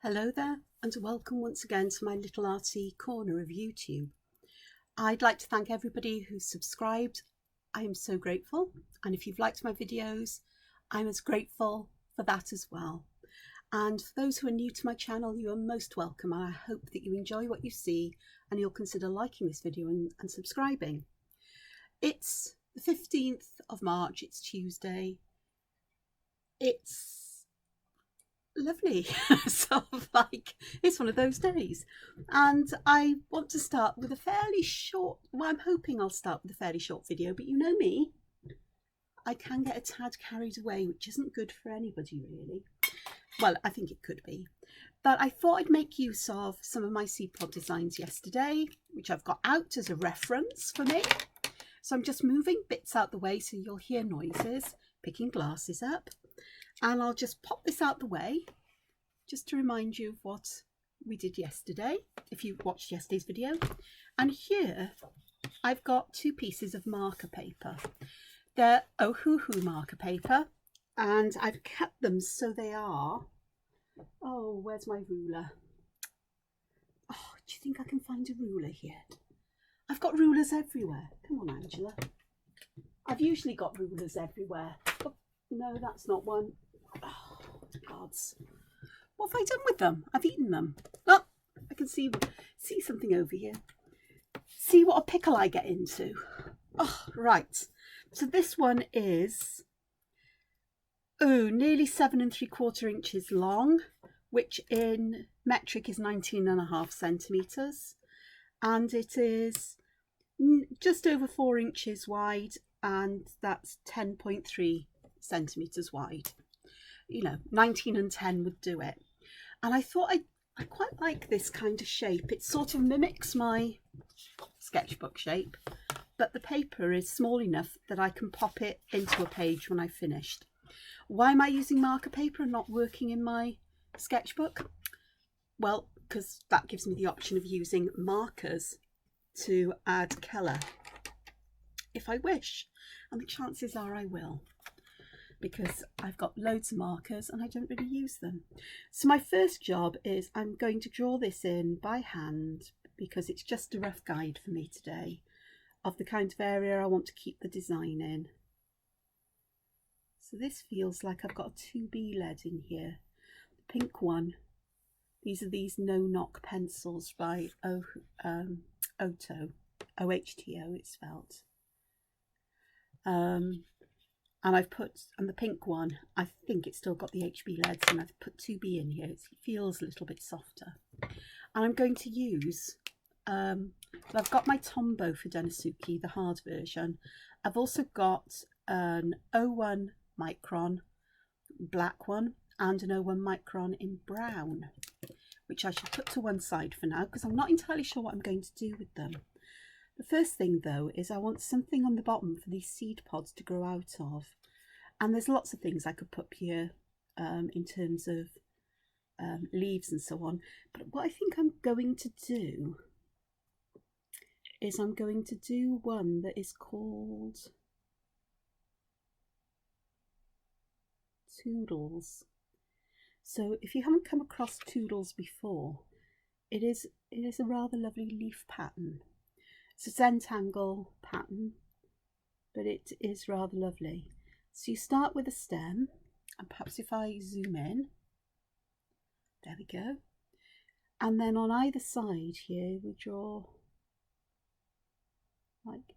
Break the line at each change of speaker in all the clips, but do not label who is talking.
Hello there, and welcome once again to my little arty corner of YouTube. I'd like to thank everybody who's subscribed. I am so grateful, and if you've liked my videos, I'm as grateful for that as well. And for those who are new to my channel, you are most welcome, and I hope that you enjoy what you see and you'll consider liking this video and subscribing. It's the 15th of March, it's Tuesday. It's lovely, sort of like it's one of those days, and I want to start with a fairly short, well, I'm hoping I'll start with a fairly short video, but you know me, I can get a tad carried away, which isn't good for anybody really. Well, I think it could be, but I thought I'd make use of some of my seed-pod designs yesterday, which I've got out as a reference for me. So I'm just moving bits out the way so you'll hear noises, picking glasses up. And I'll just pop this out the way just to remind you of what we did yesterday, if you watched yesterday's video. And here I've got two pieces of marker paper. They're Ohuhu marker paper, and I've cut them so they are, oh, where's my ruler? Oh, do you think I can find a ruler here? I've got rulers everywhere. Come on, Angela. I've usually got rulers everywhere. Oh, no, that's not one. Oh, gods. What have I done with them? I've eaten them. Oh, I can see something over here. See what a pickle I get into. Oh, right. So this one is, nearly 7 3/4 inches long, which in metric is 19.5 centimetres. And it is just over 4 inches wide, and that's 10.3 centimetres wide. You know, 19 and 10 would do it. And I thought I quite like this kind of shape. It sort of mimics my sketchbook shape, but the paper is small enough that I can pop it into a page when I've finished. Why am I using marker paper and not working in my sketchbook? Well, because that gives me the option of using markers to add colour if I wish, and the chances are I will, because I've got loads of markers and I don't really use them. So my first job is I'm going to draw this in by hand, because it's just a rough guide for me today of the kind of area I want to keep the design in. So this feels like I've got a 2B lead in here. The pink one, these are these no-knock pencils by OHTO, it's spelt. And I've put, and the pink one, I think it's still got the HB leads, and I've put 2B in here. It feels a little bit softer. And I'm going to use, so I've got my Tombow for Denisuke, the hard version. I've also got an 01 micron black one and an 01 micron in brown, which I should put to one side for now because I'm not entirely sure what I'm going to do with them. The first thing though is I want something on the bottom for these seed pods to grow out of, and there's lots of things I could put here in terms of leaves and so on, but what I think I'm going to do is I'm going to do one that is called Toodles. So if you haven't come across Toodles before, it is a rather lovely leaf pattern. It's a Zentangle pattern, but it is rather lovely. So you start with a stem, and perhaps if I zoom in, there we go. And then on either side here, we draw like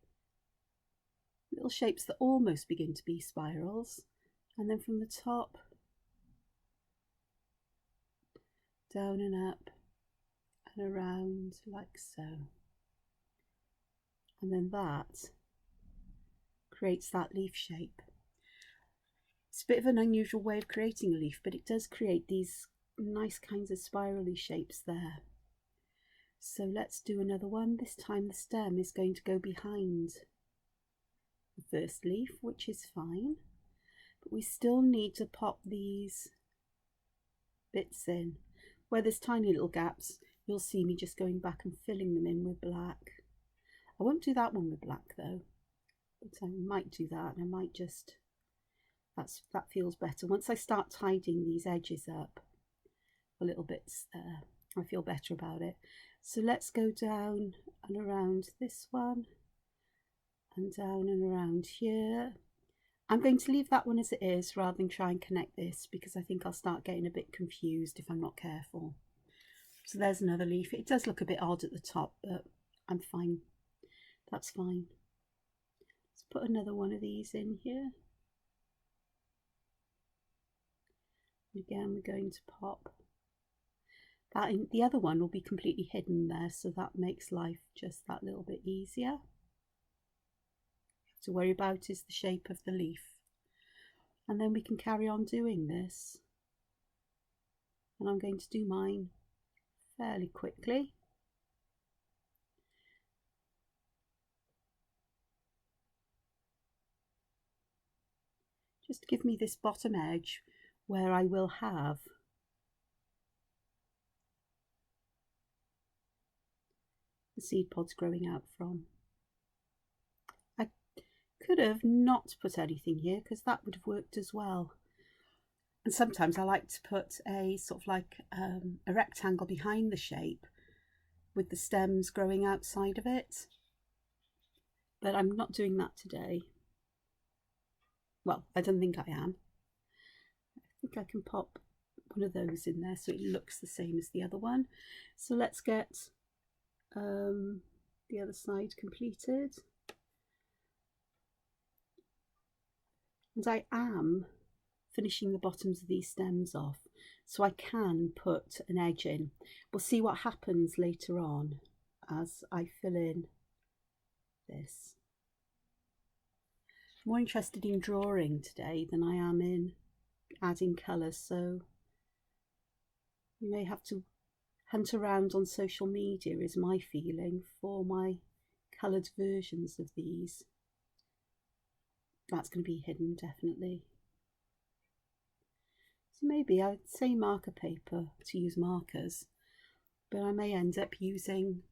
little shapes that almost begin to be spirals. And then from the top, down and up and around like so. And then that creates that leaf shape. It's a bit of an unusual way of creating a leaf, but it does create these nice kinds of spirally shapes there. So let's do another one. This time the stem is going to go behind the first leaf, which is fine, but we still need to pop these bits in. Where there's tiny little gaps, you'll see me just going back and filling them in with black. I won't do that one with black though, but I might do that, and I might just, that feels better. Once I start tidying these edges up, a little bits there. I feel better about it. So let's go down and around this one and down and around here. I'm going to leave that one as it is rather than try and connect this, because I think I'll start getting a bit confused if I'm not careful. So there's another leaf. It does look a bit odd at the top, but I'm fine. That's fine. Let's put another one of these in here. Again, we're going to pop that in. The other one will be completely hidden there, so that makes life just that little bit easier. To worry about is the shape of the leaf, and then we can carry on doing this. And I'm going to do mine fairly quickly. Just give me this bottom edge where I will have the seed pods growing out from. Could have not put anything here because that would have worked as well. And sometimes I like to put a sort of like a rectangle behind the shape with the stems growing outside of it, but I'm not doing that today. Well, I don't think I am. I think I can pop one of those in there so it looks the same as the other one. So let's get the other side completed. And I am finishing the bottoms of these stems off, so I can put an edge in. We'll see what happens later on as I fill in this. I'm more interested in drawing today than I am in adding colours, so you may have to hunt around on social media, is my feeling, for my coloured versions of these. That's going to be hidden, definitely. So maybe I'd say marker paper to use markers, but I may end up using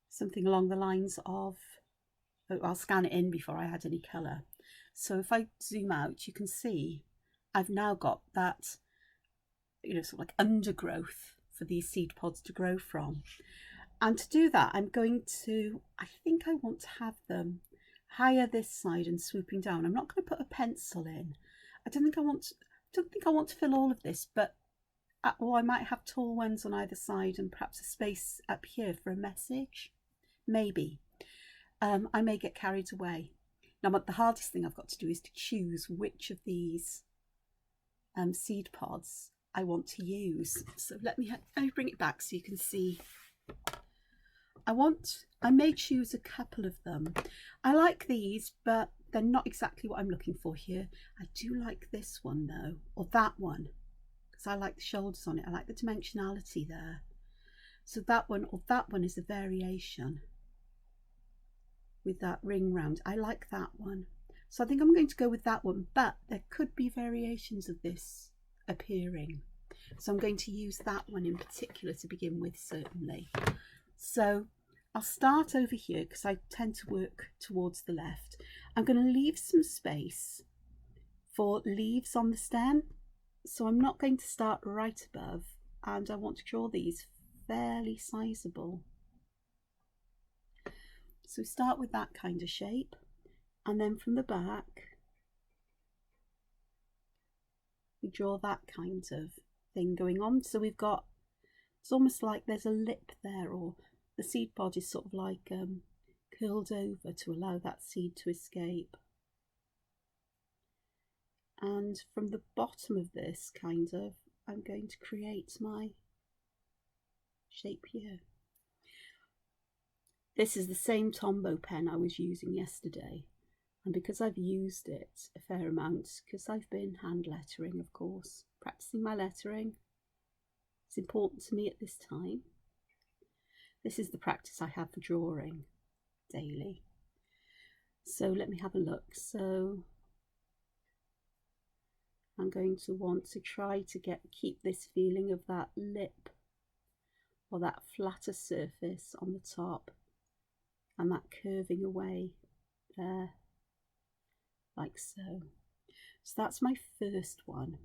something along the lines of, I'll scan it in before I add any colour. So if I zoom out, you can see I've now got that, you know, sort of like undergrowth for these seed pods to grow from. And to do that, I'm going to, I think I want to have them higher this side and swooping down. I'm not going to put a pencil in. I don't think I want to fill all of this, but or I might have tall ones on either side and perhaps a space up here for a message. Maybe. I may get carried away. Now, the hardest thing I've got to do is to choose which of these seed pods I want to use. So let me bring it back so you can see. I may choose a couple of them. I like these, but they're not exactly what I'm looking for here. I do like this one though, or that one, because I like the shoulders on it. I like the dimensionality there. So that one or that one is a variation with that ring round. I like that one. So I think I'm going to go with that one, but there could be variations of this appearing. So I'm going to use that one in particular to begin with, certainly. So I'll start over here because I tend to work towards the left. I'm going to leave some space for leaves on the stem. So I'm not going to start right above, and I want to draw these fairly sizable. So start with that kind of shape, and then from the back we draw that kind of thing going on. So we've got, it's almost like there's a lip there, or the seed pod is sort of like curled over to allow that seed to escape. And from the bottom of this kind of, I'm going to create my shape here. This is the same Tombow pen I was using yesterday, and because I've used it a fair amount, because I've been hand lettering, of course, practicing my lettering, it's important to me at this time. This is the practice I have for drawing daily. So let me have a look. So I'm going to want to try to keep this feeling of that lip or that flatter surface on the top, and that curving away there, like so. So that's my first one.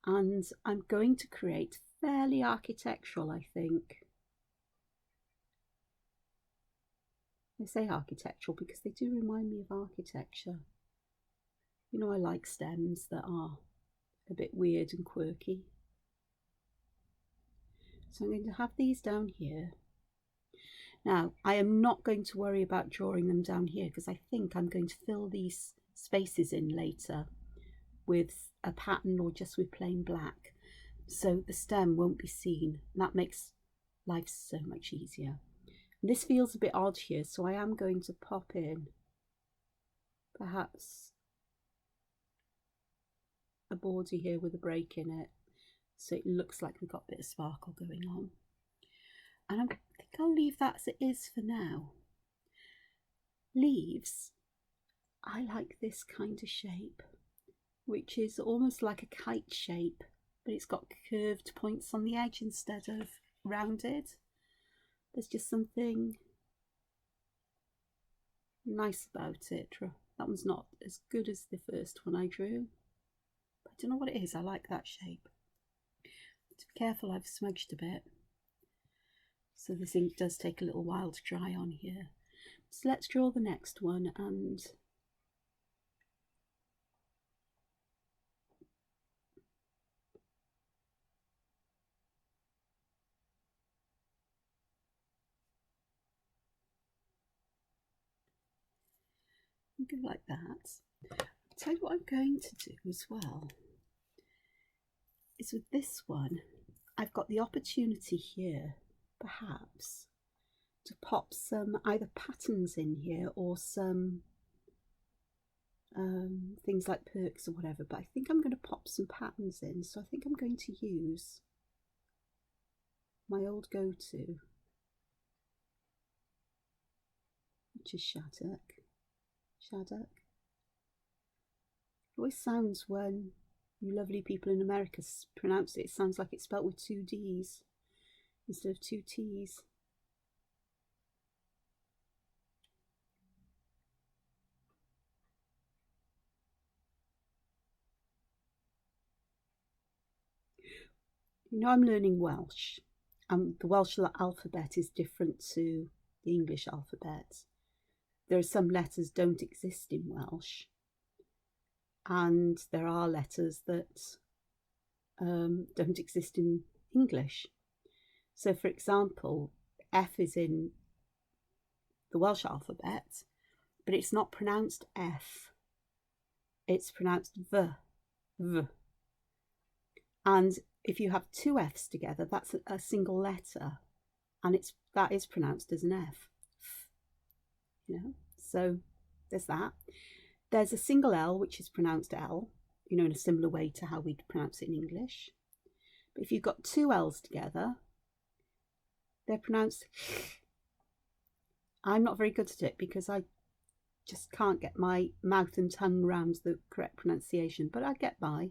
and I'm going to create fairly architectural, I think. I say architectural because they do remind me of architecture. You know, I like stems that are a bit weird and quirky. So I'm going to have these down here. Now, I am not going to worry about drawing them down here because I think I'm going to fill these spaces in later with a pattern or just with plain black. So the stem won't be seen. That makes life so much easier. And this feels a bit odd here, so I am going to pop in perhaps a border here with a break in it, so it looks like we've got a bit of sparkle going on. And I think I'll leave that as it is for now. Leaves, I like this kind of shape, which is almost like a kite shape, but it's got curved points on the edge instead of rounded. There's just something nice about it. That one's not as good as the first one I drew, but I don't know what it is. I like that shape. To be careful, I've smudged a bit. So this ink does take a little while to dry on here. So let's draw the next one and go like that. I'll tell you what I'm going to do as well is with this one, I've got the opportunity here perhaps to pop some either patterns in here or some things like perks or whatever, but I think I'm going to pop some patterns in, so I think I'm going to use my old go-to, which is Shattuck. It always sounds, when you lovely people in America pronounce it, it sounds like it's spelt with 2 D's instead of 2 T's. You know, I'm learning Welsh, and the Welsh alphabet is different to the English alphabet. There are some letters don't exist in Welsh, and there are letters that don't exist in English. So, for example, F is in the Welsh alphabet, but it's not pronounced F. It's pronounced V. And if you have 2 F's together, that's a single letter, and that is pronounced as an F. You know, so there's that. There's a single L, which is pronounced L, you know, in a similar way to how we'd pronounce it in English. But if you've got 2 L's together, they're pronounced. I'm not very good at it because I just can't get my mouth and tongue around the correct pronunciation, but I get by.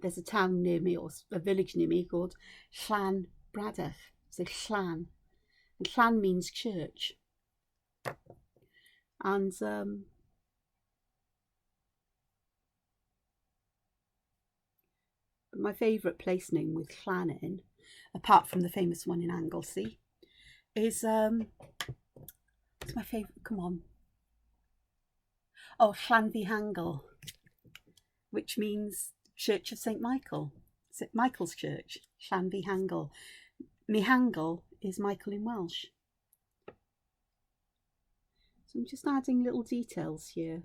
There's a town near me, or a village near me, called Llanbradach. So Llan. And Llan means church. And my favourite place name with Llan in, apart from the famous one in Anglesey, is what's my favourite? Come on. Oh, Llanfihangel, which means Church of St Michael, St Michael's Church, Llanfihangel. Mihangel is Michael in Welsh. So I'm just adding little details here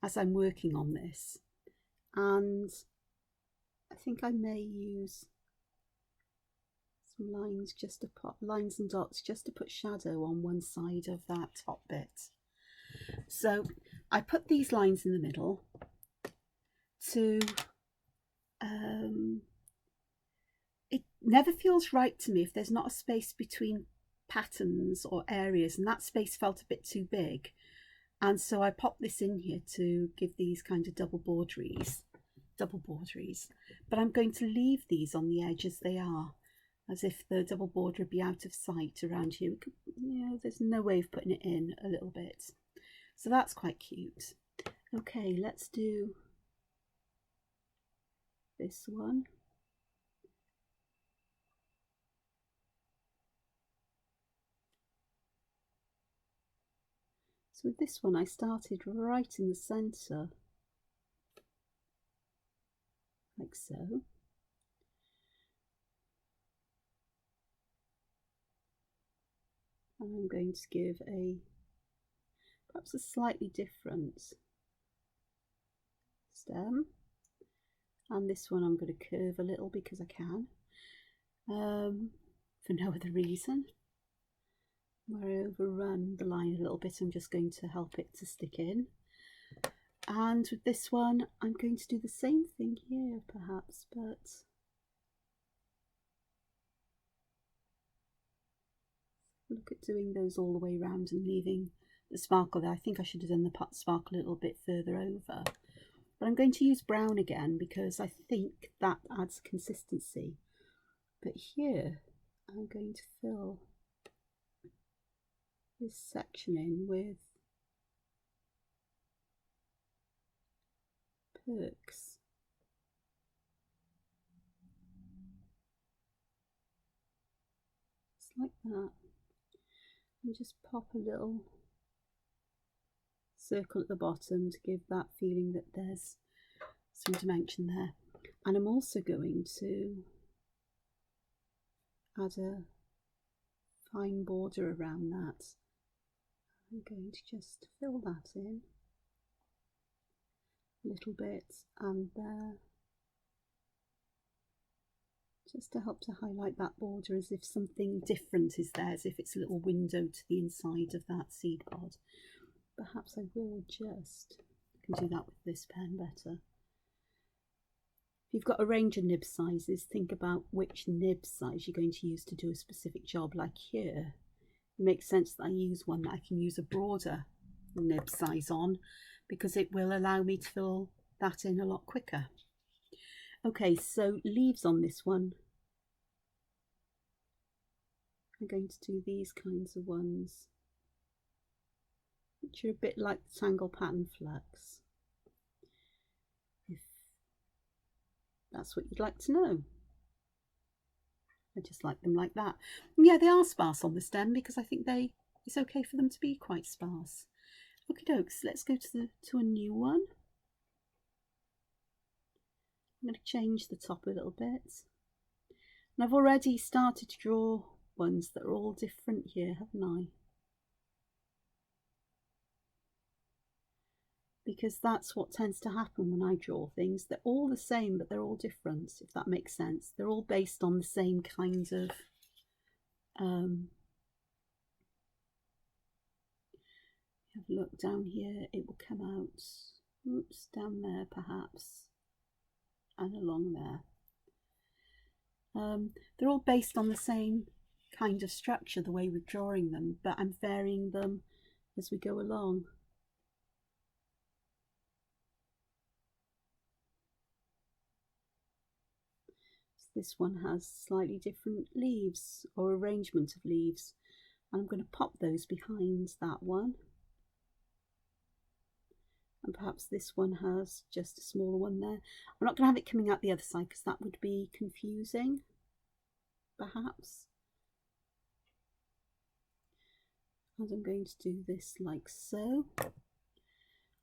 as I'm working on this, and I think I may use some lines just to put lines and dots just to put shadow on one side of that top bit. So I put these lines in the middle to it never feels right to me if there's not a space between patterns or areas, and that space felt a bit too big, and so I popped this in here to give these kind of double borderies, but I'm going to leave these on the edge as they are, as if the double border would be out of sight around here. You know, there's no way of putting it in a little bit, so that's quite cute. Okay, let's do this one. So with this one I started right in the centre, like so. And I'm going to give perhaps a slightly different stem. And this one I'm going to curve a little because I can, for no other reason. Where I overrun the line a little bit, I'm just going to help it to stick in. And with this one, I'm going to do the same thing here, perhaps, but look at doing those all the way around and leaving the sparkle there. I think I should have done the sparkle a little bit further over. But I'm going to use brown again because I think that adds consistency. But here, I'm going to fill this section in with perks. Just like that. And just pop a little circle at the bottom to give that feeling that there's some dimension there. And I'm also going to add a fine border around that. I'm going to just fill that in a little bit and there, just to help to highlight that border as if something different is there, as if it's a little window to the inside of that seed pod. Perhaps I will just, I can do that with this pen better. If you've got a range of nib sizes, think about which nib size you're going to use to do a specific job. Like here, it makes sense that I use one that I can use a broader nib size on, because it will allow me to fill that in a lot quicker. Okay, so leaves on this one. I'm going to do these kinds of ones, which are a bit like the Tangle Pattern Flux, if that's what you'd like to know. I just like them like that. Yeah, they are sparse on the stem because I think it's okay for them to be quite sparse. Okie dokes, let's go to a new one. I'm going to change the top a little bit. And I've already started to draw ones that are all different here, haven't I? Because that's what tends to happen when I draw things. They're all the same, but they're all different, if that makes sense. They're all based on the same kind of have a look down here, it will come out, oops, down there perhaps, and along there. They're all based on the same kind of structure, the way we're drawing them, but I'm varying them as we go along. This one has slightly different leaves or arrangement of leaves, and I'm going to pop those behind that one. And perhaps this one has just a smaller one there. I'm not going to have it coming out the other side because that would be confusing, perhaps. And I'm going to do this like so.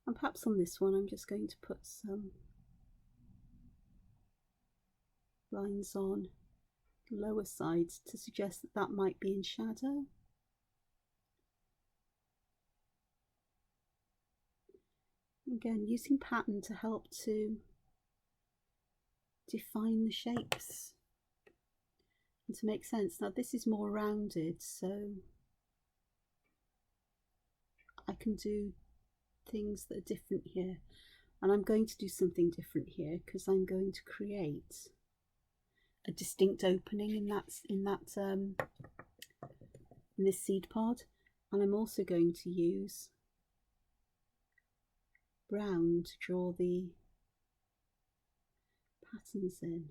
And perhaps on this one I'm just going to put some lines on the lower sides to suggest that that might be in shadow. Again, using pattern to help to define the shapes and to make sense. Now this is more rounded, so I can do things that are different here, and I'm going to do something different here because I'm going to create a distinct opening in this seed pod, and I'm also going to use brown to draw the patterns in.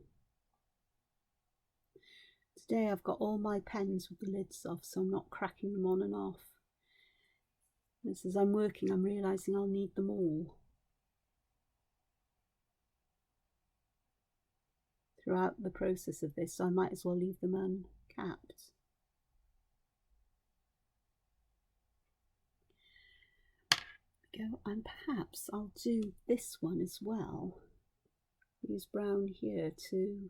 Today I've got all my pens with the lids off, so I'm not cracking them on and off. As I'm working, I'm realising I'll need them all. throughout the process of this, so I might as well leave them uncapped. Go, and perhaps I'll do this one as well. Use brown here to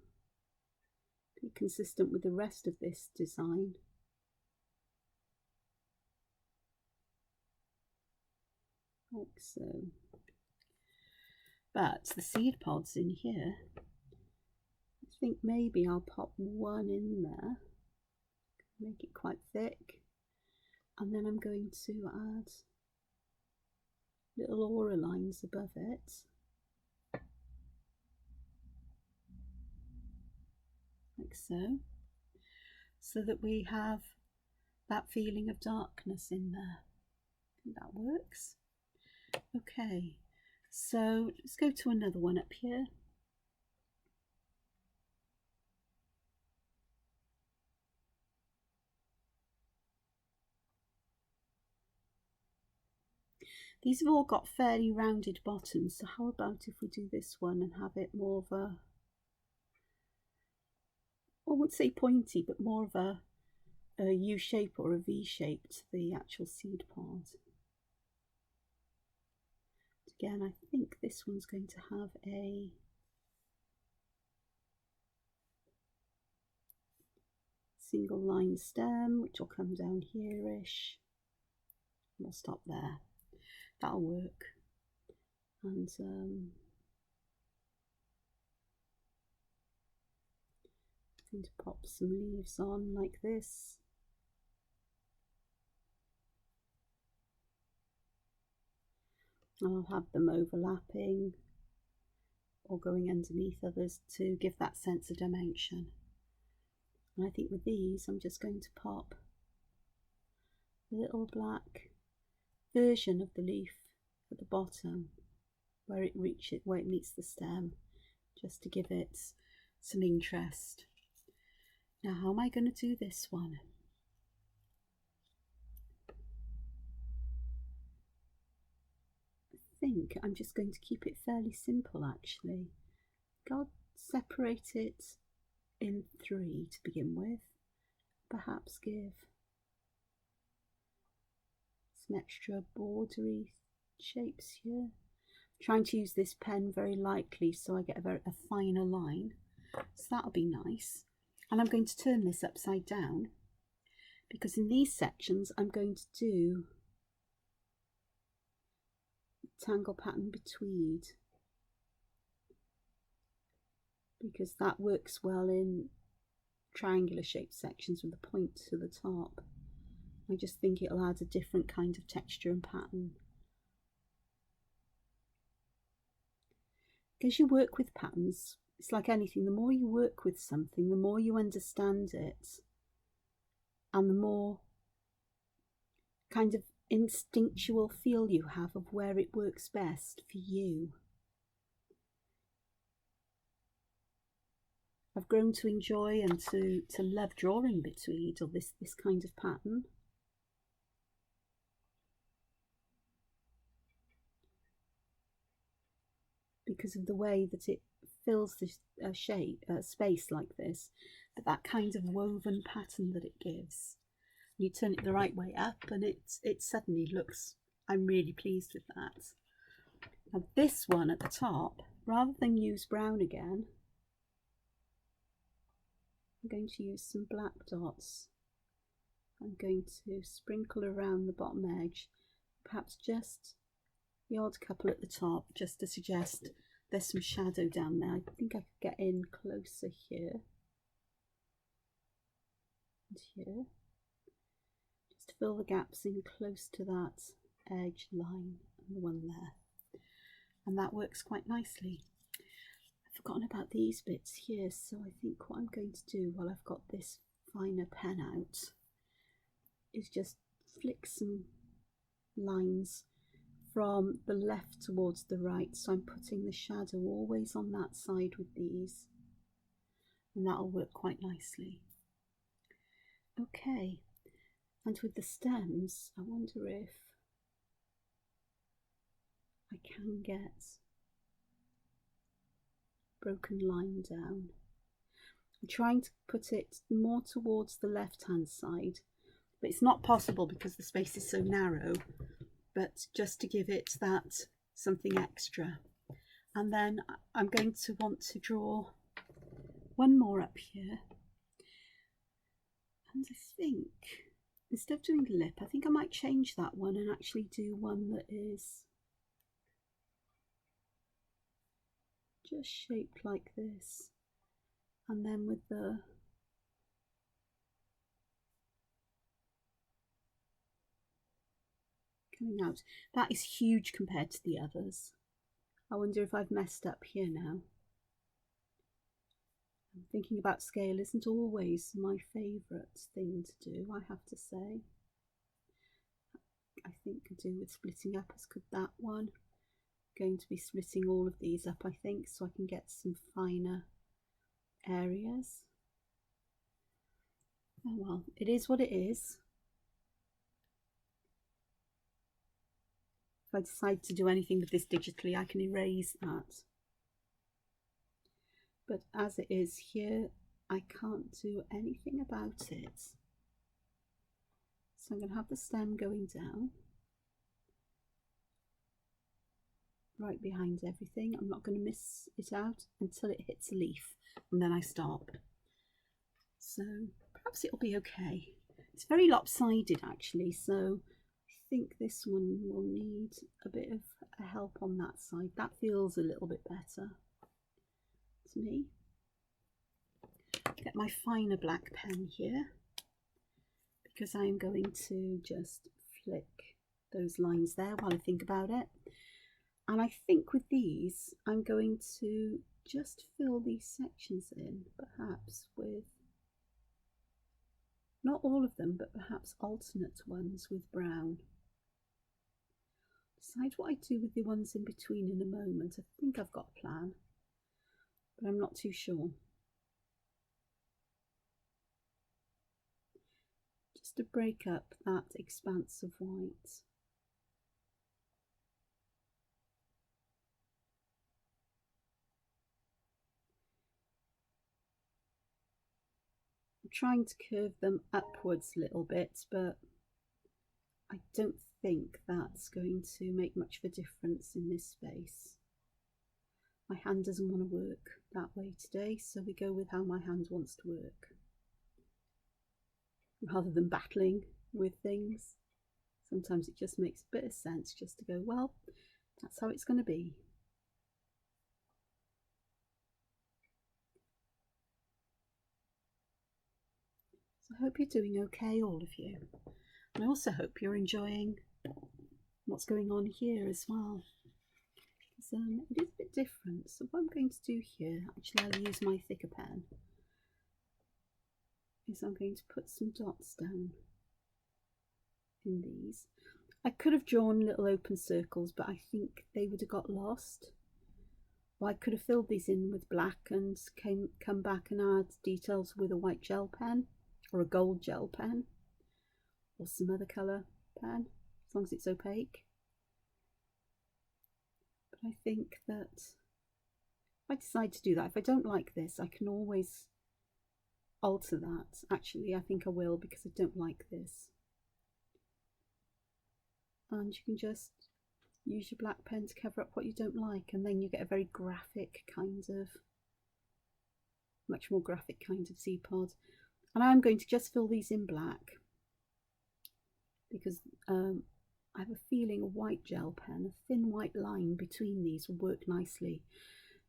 be consistent with the rest of this design. Like so. But the seed pods in here, I think maybe I'll pop one in there, make it quite thick, and then I'm going to add little aura lines above it, like so, so that we have that feeling of darkness in there. I think that works. Okay, so let's go to another one up here. These have all got fairly rounded bottoms, so how about if we do this one and have it more of a, I wouldn't say pointy, but more of a U shape or a V shape to the actual seed pod. Again, I think this one's going to have a single line stem, which will come down here-ish. We'll stop there. That'll work. And I'm going to pop some leaves on like this. I'll have them overlapping or going underneath others to give that sense of dimension. And I think with these, I'm just going to pop a little black version of the leaf at the bottom where it meets the stem, just to give it some interest. Now, how am I going to do this one? I think I'm just going to keep it fairly simple, actually. I'll separate it in 3 to begin with. Perhaps give some extra bordery shapes here. I'm trying to use this pen very lightly so I get a finer line. So that'll be nice. And I'm going to turn this upside down because in these sections I'm going to do tangle pattern betweed, because that works well in triangular shaped sections with a point to the top. I just think it'll add a different kind of texture and pattern. As you work with patterns, it's like anything, the more you work with something, the more you understand it, and the more kind of instinctual feel you have of where it works best for you. I've grown to enjoy and to love drawing betweed, or this kind of pattern. Because of the way that it fills the space like this, but that kind of woven pattern that it gives. You turn it the right way up and it suddenly looks, I'm really pleased with that. Now this one at the top, rather than use brown again, I'm going to use some black dots. I'm going to sprinkle around the bottom edge, perhaps just the odd couple at the top, just to suggest there's some shadow down there. I think I could get in closer here and here. Just fill the gaps in close to that edge line and the one there. And that works quite nicely. I've forgotten about these bits here, so I think what I'm going to do while I've got this finer pen out is just flick some lines from the left towards the right, so I'm putting the shadow always on that side with these, and that'll work quite nicely. Okay, and with the stems, I wonder if I can get broken line down I'm trying to put it more towards the left hand side, but it's not possible because the space is so narrow, but just to give it that something extra. And then I'm going to want to draw one more up here, and I think instead of doing the lip, I think I might change that one and actually do one that is just shaped like this, and then with the coming out. That is huge compared to the others. I wonder if I've messed up here now. Thinking about scale isn't always my favourite thing to do, I have to say. I think could do with splitting up as could that one. I'm going to be splitting all of these up, I think, so I can get some finer areas. Oh well, it is what it is. If I decide to do anything with this digitally, I can erase that. But as it is here, I can't do anything about it. So I'm going to have the stem going down, right behind everything. I'm not going to miss it out until it hits a leaf, and then I stop. So perhaps it'll be okay. It's very lopsided actually, so I think this one will need a bit of a help on that side. That feels a little bit better to me. Get my finer black pen here, because I'm going to just flick those lines there while I think about it. And I think with these, I'm going to just fill these sections in, perhaps with, not all of them, but perhaps alternate ones with brown. Decide what I do with the ones in between in a moment. I think I've got a plan, but I'm not too sure. Just to break up that expanse of white. I'm trying to curve them upwards a little bit, but I don't think that's going to make much of a difference in this space. My hand doesn't want to work that way today, so we go with how my hand wants to work, rather than battling with things. Sometimes it just makes a bit of sense just to go, well, that's how it's going to be. So I hope you're doing okay, all of you. And I also hope you're enjoying what's going on here as well. It is a bit different. So what I'm going to do here, actually I'll use my thicker pen, is I'm going to put some dots down in these. I could have drawn little open circles, but I think they would have got lost. Or I could have filled these in with black and come back and add details with a white gel pen or a gold gel pen or some other colour pen, as long as it's opaque. But I think that if I decide to do that, if I don't like this, I can always alter that. Actually, I think I will, because I don't like this. And you can just use your black pen to cover up what you don't like, and then you get a very graphic kind of, much more graphic kind of seed pod. And I'm going to just fill these in black, because I have a feeling a white gel pen, a thin white line between these will work nicely.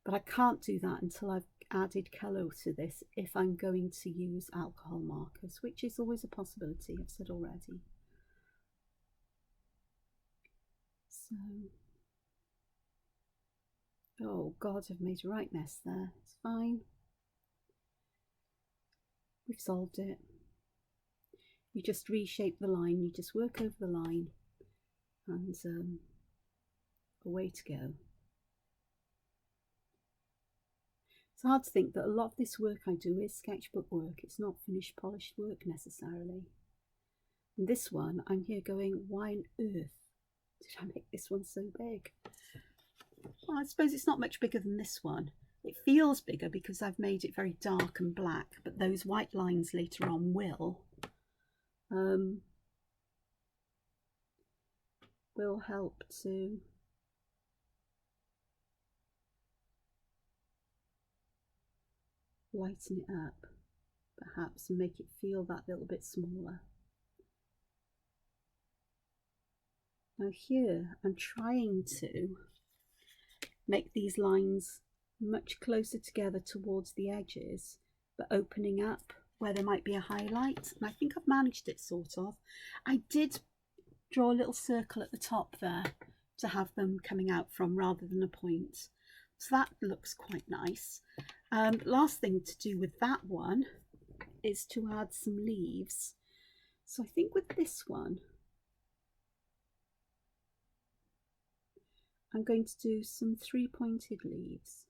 But I can't do that until I've added colour to this, if I'm going to use alcohol markers, which is always a possibility, I've said already. So, oh God, I've made a right mess there. It's fine. We've solved it. You just reshape the line, you just work over the line, and away to go. It's hard to think that a lot of this work I do is sketchbook work. It's not finished, polished work necessarily. And this one, I'm here going, why on earth did I make this one so big? Well, I suppose it's not much bigger than this one, It feels bigger because I've made it very dark and black, but those white lines later on will help to lighten it up, perhaps, and make it feel that little bit smaller. Now here I'm trying to make these lines much closer together towards the edges, but opening up where there might be a highlight, and I think I've managed it sort of. I did draw a little circle at the top there to have them coming out from rather than a point, so that looks quite nice. Last thing to do with that one is to add some leaves. So I think with this one I'm going to do some 3-pointed leaves.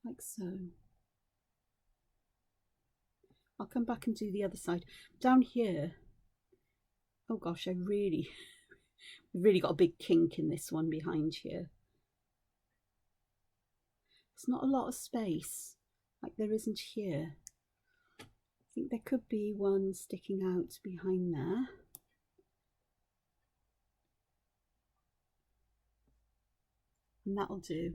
Like so. I'll come back and do the other side. Down here, oh gosh, we've really got a big kink in this one behind here. There's not a lot of space like there isn't here. I think there could be one sticking out behind there. And that'll do.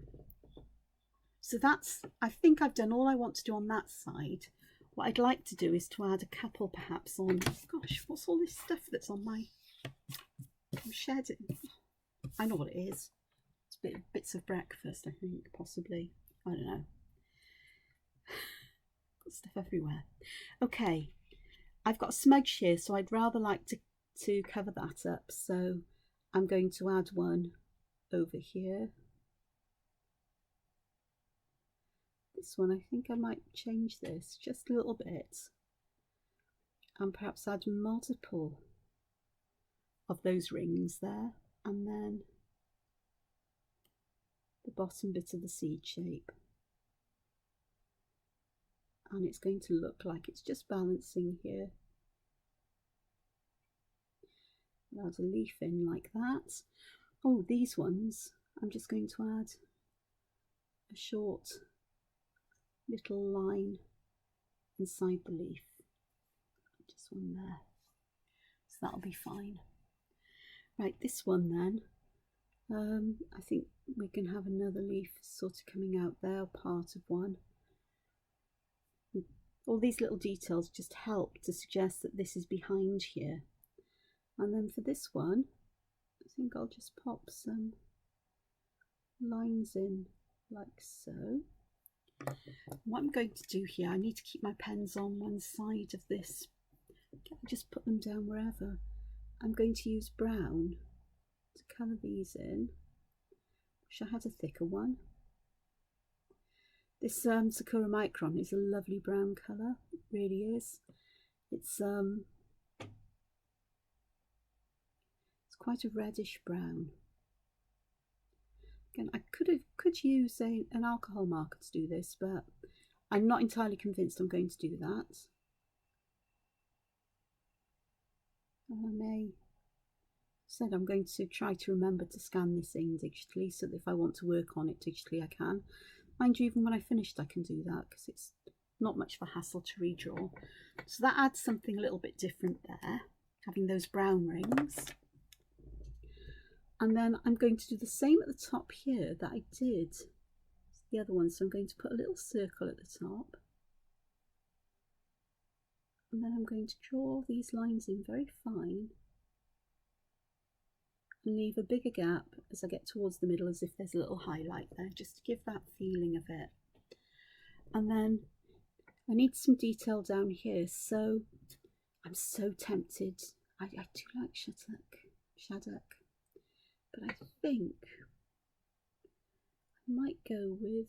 So that's, I think I've done all I want to do on that side. What I'd like to do is to add a couple perhaps on, gosh, what's all this stuff that's on my shed? I know what it is. It's bits of breakfast, I think, possibly. I don't know. Got stuff everywhere. Okay, I've got a smudge here, so I'd rather like to cover that up. So I'm going to add one over here. This one, I think I might change this just a little bit and perhaps add multiple of those rings there, and then the bottom bit of the seed shape, and it's going to look like it's just balancing here. Add a leaf in like that. Oh, these ones I'm just going to add a short little line inside the leaf, just one there, so that'll be fine. Right, this one then, I think we can have another leaf sort of coming out there, part of one. All these little details just help to suggest that this is behind here. And then for this one, I think I'll just pop some lines in like so. What I'm going to do here, I need to keep my pens on one side of this. Just put them down wherever. I'm going to use brown to colour these in. Wish I had a thicker one. This Sakura Micron is a lovely brown colour. It really is. It's quite a reddish brown. Again, I could use an alcohol marker to do this, but I'm not entirely convinced I'm going to do that. And I may said I'm going to try to remember to scan this in digitally, so that if I want to work on it digitally I can. Mind you, even when I finished I can do that because it's not much of a hassle to redraw. So that adds something a little bit different there, having those brown rings. And then I'm going to do the same at the top here that I did the other one. So I'm going to put a little circle at the top. And then I'm going to draw these lines in very fine. And leave a bigger gap as I get towards the middle, as if there's a little highlight there, just to give that feeling of it. And then I need some detail down here. So I'm so tempted. I do like Shadok. But I think I might go with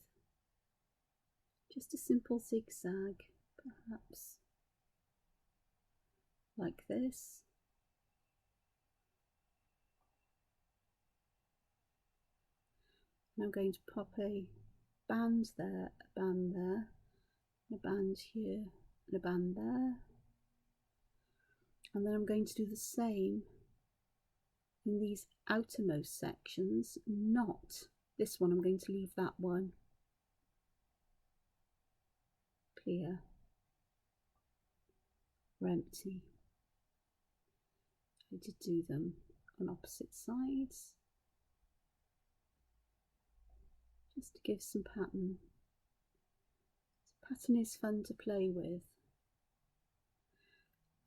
just a simple zigzag, perhaps like this. And I'm going to pop a band there, a band there, a band here, and a band there. And then I'm going to do the same in these outermost sections, not this one. I'm going to leave that one clear or empty. I did do them on opposite sides just to give some pattern. Pattern is fun to play with.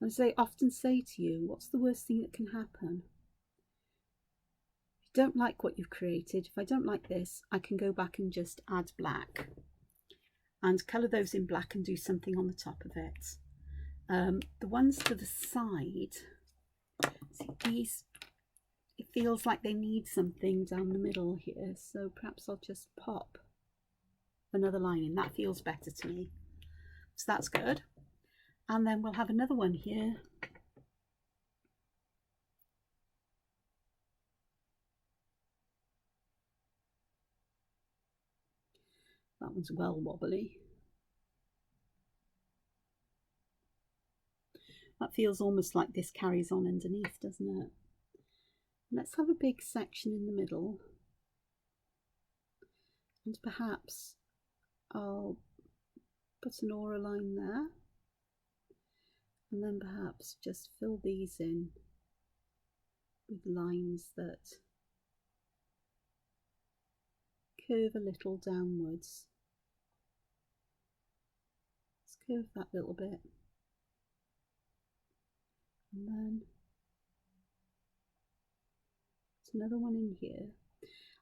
As I often say to you, what's the worst thing that can happen? If you don't like what you've created, if I don't like this, I can go back and just add black and colour those in black and do something on the top of it. The ones to the side, see these, it feels like they need something down the middle here, so perhaps I'll just pop another line in. That feels better to me, so that's good. And then we'll have another one here. That one's well wobbly. That feels almost like this carries on underneath, doesn't it? Let's have a big section in the middle. And perhaps I'll put an aura line there. And then perhaps just fill these in with lines that curve a little downwards. Let's curve that little bit. And then there's another one in here.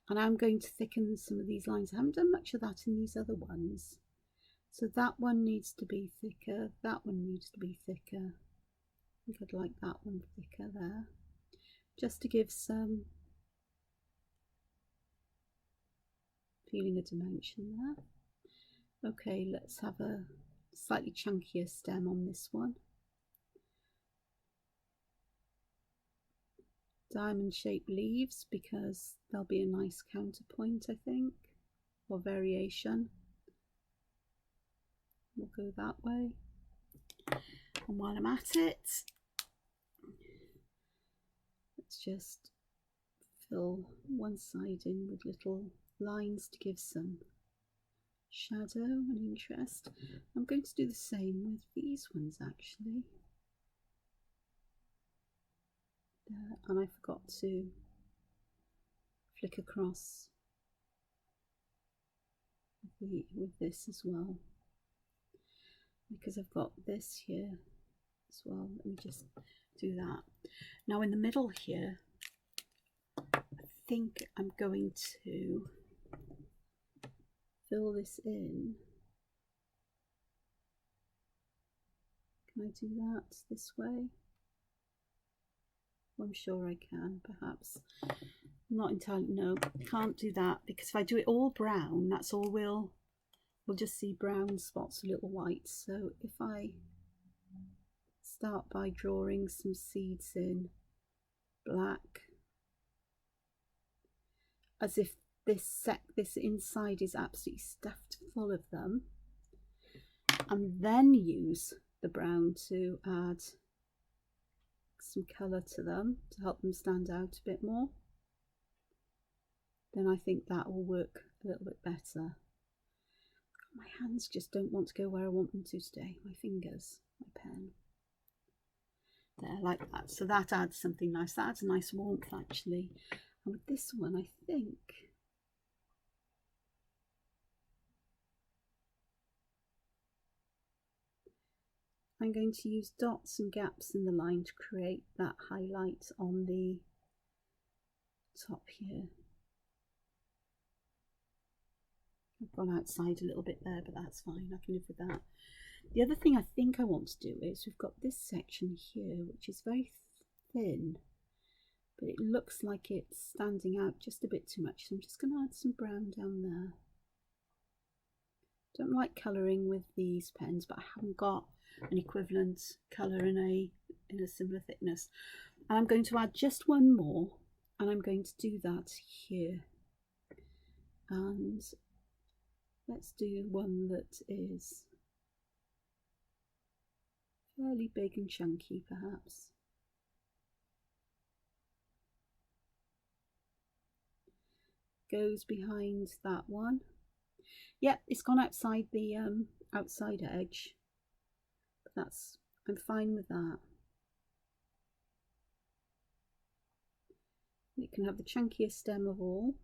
And I'm going to thicken some of these lines. I haven't done much of that in these other ones. So that one needs to be thicker, that one needs to be thicker. I think I'd like that one thicker there, just to give some feeling of dimension there. Okay, let's have a slightly chunkier stem on this one. Diamond shaped leaves, because there'll be a nice counterpoint, I think, or variation. We'll go that way. And while I'm at it, let's just fill one side in with little lines to give some shadow and interest. I'm going to do the same with these ones actually. There, and I forgot to flick across with this as well, because I've got this here as well. Let me just do that. Now in the middle here, I think I'm going to fill this in. Can I do that this way? I'm sure I can, perhaps. Not entirely, no, can't do that, because if I do it all brown, that's all we'll just see brown spots, a little white. So if I start by drawing some seeds in black, as if this inside is absolutely stuffed full of them, and then use the brown to add some colour to them to help them stand out a bit more, then I think that will work a little bit better. My hands just don't want to go where I want them to today. My fingers, my pen. There, like that. So that adds something nice. That adds a nice warmth actually. And with this one, I think I'm going to use dots and gaps in the line to create that highlight on the top here. I've gone outside a little bit there, but that's fine. I can live with that. The other thing I think I want to do is we've got this section here, which is very thin, but it looks like it's standing out just a bit too much. So I'm just going to add some brown down there. Don't like colouring with these pens, but I haven't got an equivalent colour in a similar thickness. And I'm going to add just one more, and I'm going to do that here. And let's do one that is fairly big and chunky, perhaps. goes behind that one. Yep, it's gone outside the outside edge, but I'm fine with that. It can have the chunkiest stem of all,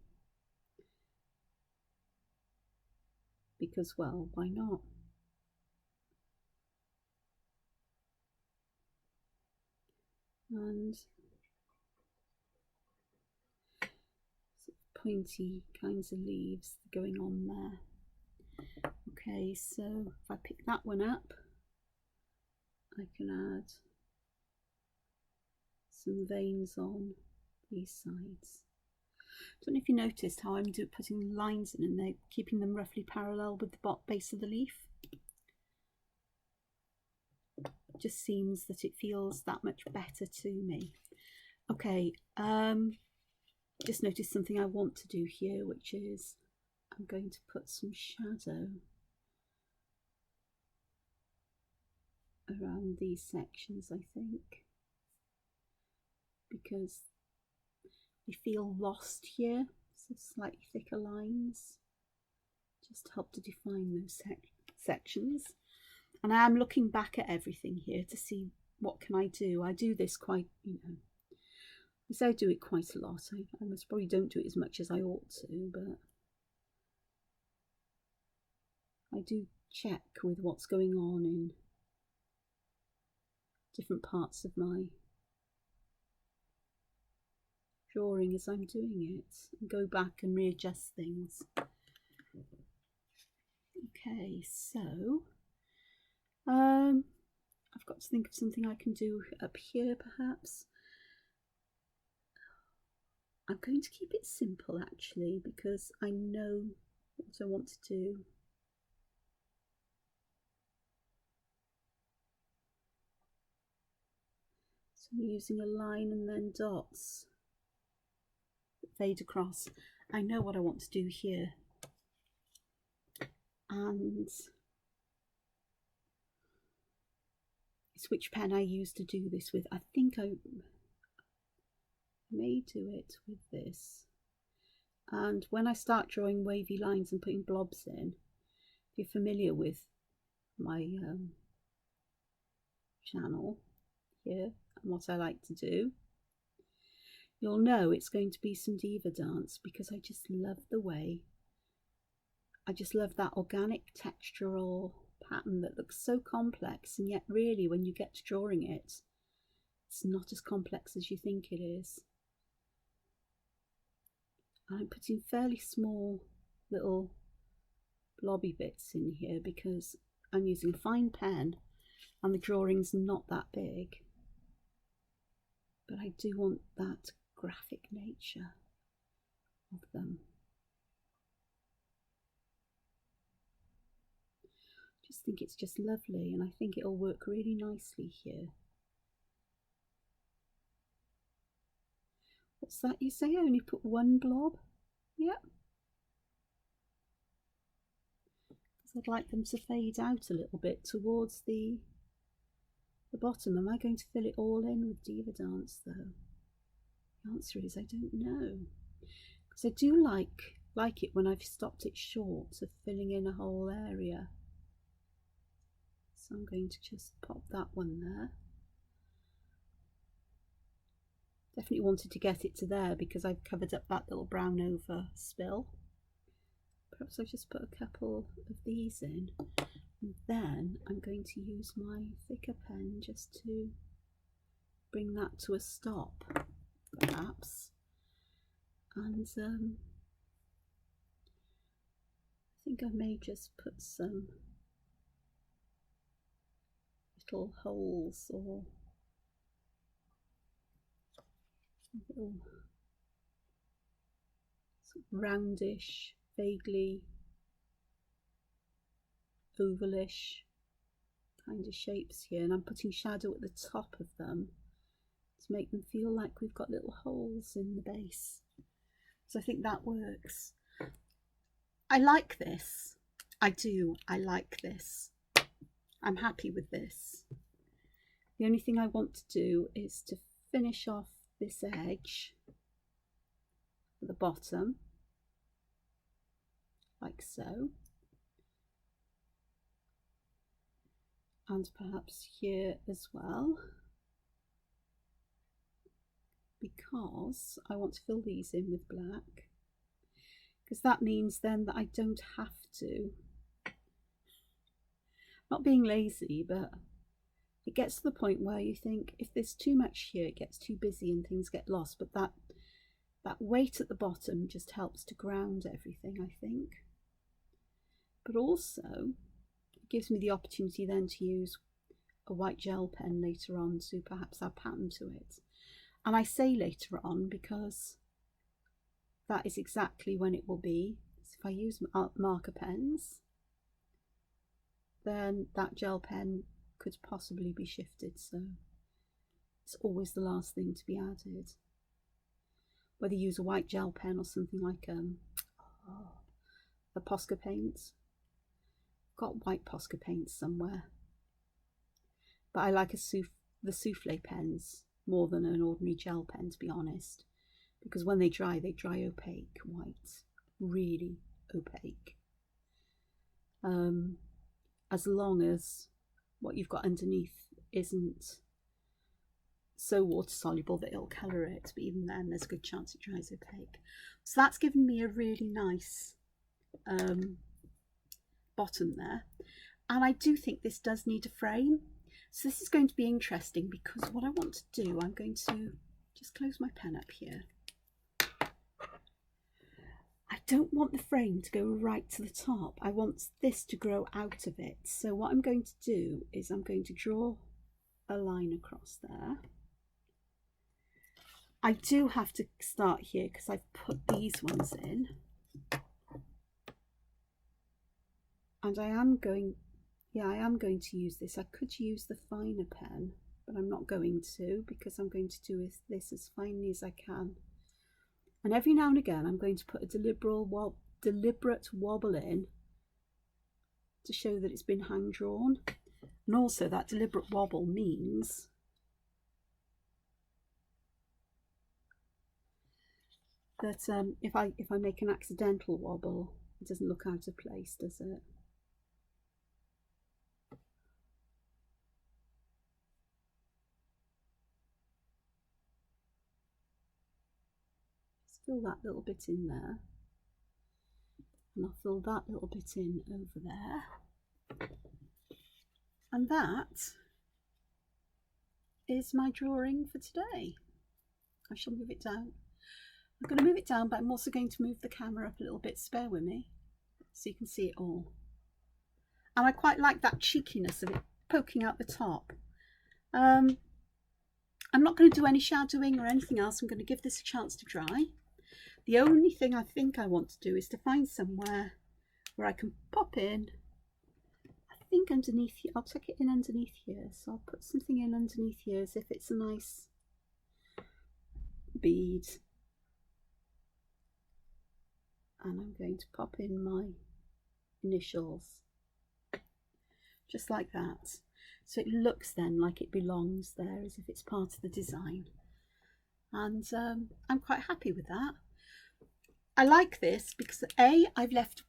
because, well, why not? And pointy kinds of leaves going on there. Okay, so if I pick that one up, I can add some veins on these sides. I don't know if you noticed how I'm putting lines in and they're keeping them roughly parallel with the base of the leaf. It just seems that it feels that much better to me. Okay, just noticed something I want to do here, which is I'm going to put some shadow around these sections, I think, because they feel lost here. So slightly thicker lines just help to define those sections. And I am looking back at everything here to see what can I do. I do this quite, I do it quite a lot. I most probably don't do it as much as I ought to, but I do check with what's going on in different parts of my drawing as I'm doing it, and go back and readjust things. Okay, so I've got to think of something I can do up here perhaps. I'm going to keep it simple actually, because I know what I want to do. So I'm using a line and then dots that fade across. I know what I want to do here. And it's which pen I used to do this with. I think I may do it with this. And when I start drawing wavy lines and putting blobs in, if you're familiar with my channel here and what I like to do, you'll know it's going to be some diva dance, because I just love the way, I just love that organic textural pattern that looks so complex, and yet really when you get to drawing it, it's not as complex as you think it is. I'm putting fairly small little blobby bits in here because I'm using a fine pen and the drawing's not that big, but I do want that graphic nature of them. I just think it's just lovely, and I think it'll work really nicely here. What's that you say? I only put one blob? Yep. Because I'd like them to fade out a little bit towards the bottom. Am I going to fill it all in with diva dance though? The answer is I don't know. Because I do like it when I've stopped it short of filling in a whole area. So I'm going to just pop that one there. Definitely wanted to get it to there because I've covered up that little brown over spill. Perhaps I'll just put a couple of these in, and then I'm going to use my thicker pen just to bring that to a stop, perhaps. And I think I may just put some little holes or little sort of roundish, vaguely ovalish kind of shapes here, and I'm putting shadow at the top of them to make them feel like we've got little holes in the base. So I think that works. I like this. I do. I like this. I'm happy with this. The only thing I want to do is to finish off this edge at the bottom, like so. And perhaps here as well, because I want to fill these in with black, because that means then that I don't have to, not being lazy, but it gets to the point where you think if there's too much here, it gets too busy and things get lost. But that weight at the bottom just helps to ground everything, I think. But also it gives me the opportunity then to use a white gel pen later on to perhaps add pattern to it. And I say later on because that is exactly when it will be. So if I use marker pens, then that gel pen could possibly be shifted, so it's always the last thing to be added. Whether you use a white gel pen or something like the Posca paint. Got white Posca paint somewhere, but I like the souffle pens more than an ordinary gel pen, to be honest, because when they dry opaque white, really opaque. As long as what you've got underneath isn't so water soluble that it'll colour it, but even then there's a good chance it dries opaque. So that's given me a really nice bottom there, and I do think this does need a frame. So this is going to be interesting, because what I want to do, I'm going to just close my pen up here. I don't want the frame to go right to the top. I want this to grow out of it. So what I'm going to do is I'm going to draw a line across there. I do have to start here because I've put these ones in. And I am going to use this. I could use the finer pen, but I'm not going to, because I'm going to do this as finely as I can. And every now and again, I'm going to put a deliberate wobble in to show that it's been hand drawn. And also that deliberate wobble means that if I make an accidental wobble, it doesn't look out of place, does it? Fill that little bit in there, and I'll fill that little bit in over there, and that is my drawing for today. I shall move it down. I'm going to move it down, but I'm also going to move the camera up a little bit, bear with me, so you can see it all. And I quite like that cheekiness of it poking out the top. I'm not going to do any shadowing or anything else. I'm going to give this a chance to dry. The only thing I think I want to do is to find somewhere where I can pop in, I think underneath here. I'll tuck it in underneath here. So I'll put something in underneath here as if it's a nice bead. And I'm going to pop in my initials, just like that. So it looks then like it belongs there, as if it's part of the design. And I'm quite happy with that. I like this because I've left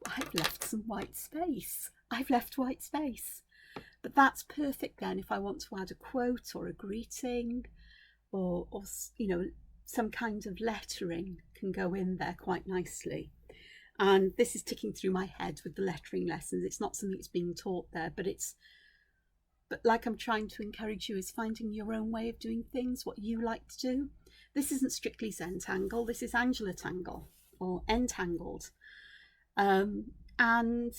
some white space. I've left white space, but that's perfect then if I want to add a quote or a greeting, or you know, some kind of lettering can go in there quite nicely. And this is ticking through my head with the lettering lessons. It's not something that's being taught there, but like I'm trying to encourage you is finding your own way of doing things, what you like to do. This isn't strictly Zentangle, this is Angela Tangle, or Entangled. And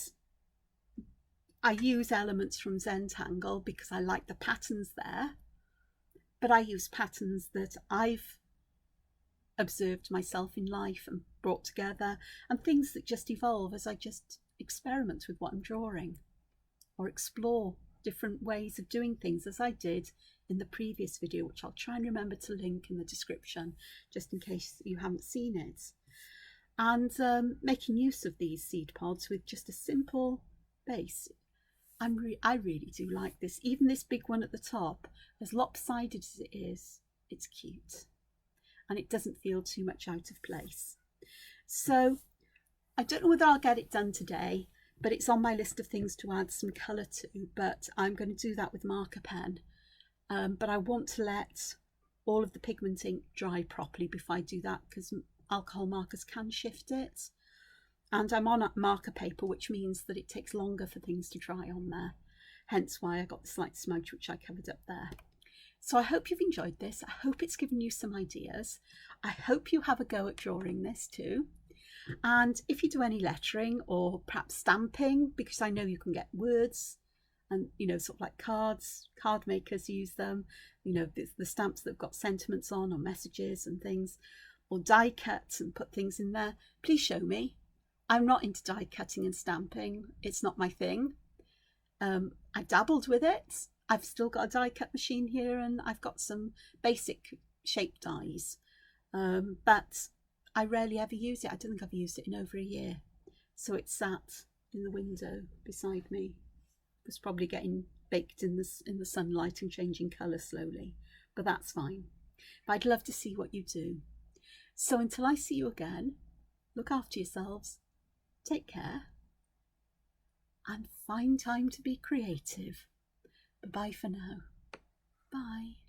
I use elements from Zentangle because I like the patterns there, but I use patterns that I've observed myself in life and brought together, and things that just evolve as I just experiment with what I'm drawing, or explore different ways of doing things, as I did in the previous video, which I'll try and remember to link in the description just in case you haven't seen it. And making use of these seed pods with just a simple base. I really do like this. Even this big one at the top, as lopsided as it is, it's cute and it doesn't feel too much out of place. So I don't know whether I'll get it done today, but it's on my list of things to add some colour to, but I'm going to do that with marker pen. But I want to let all of the pigment ink dry properly before I do that, because alcohol markers can shift it. And I'm on marker paper, which means that it takes longer for things to dry on there. Hence why I got the slight smudge, which I covered up there. So I hope you've enjoyed this. I hope it's given you some ideas. I hope you have a go at drawing this too. And if you do any lettering or perhaps stamping, because I know you can get words and, you know, sort of like cards, card makers use them, you know, the stamps that have got sentiments on or messages and things, or die cuts and put things in there, please show me. I'm not into die cutting and stamping. It's not my thing. I dabbled with it. I've still got a die cut machine here, and I've got some basic shape dies, but I rarely ever use it. I don't think I've used it in over a year. So it sat in the window beside me. It was probably getting baked in the sunlight and changing colour slowly, but that's fine. But I'd love to see what you do. So until I see you again, look after yourselves, take care, and find time to be creative. Bye-bye for now. Bye.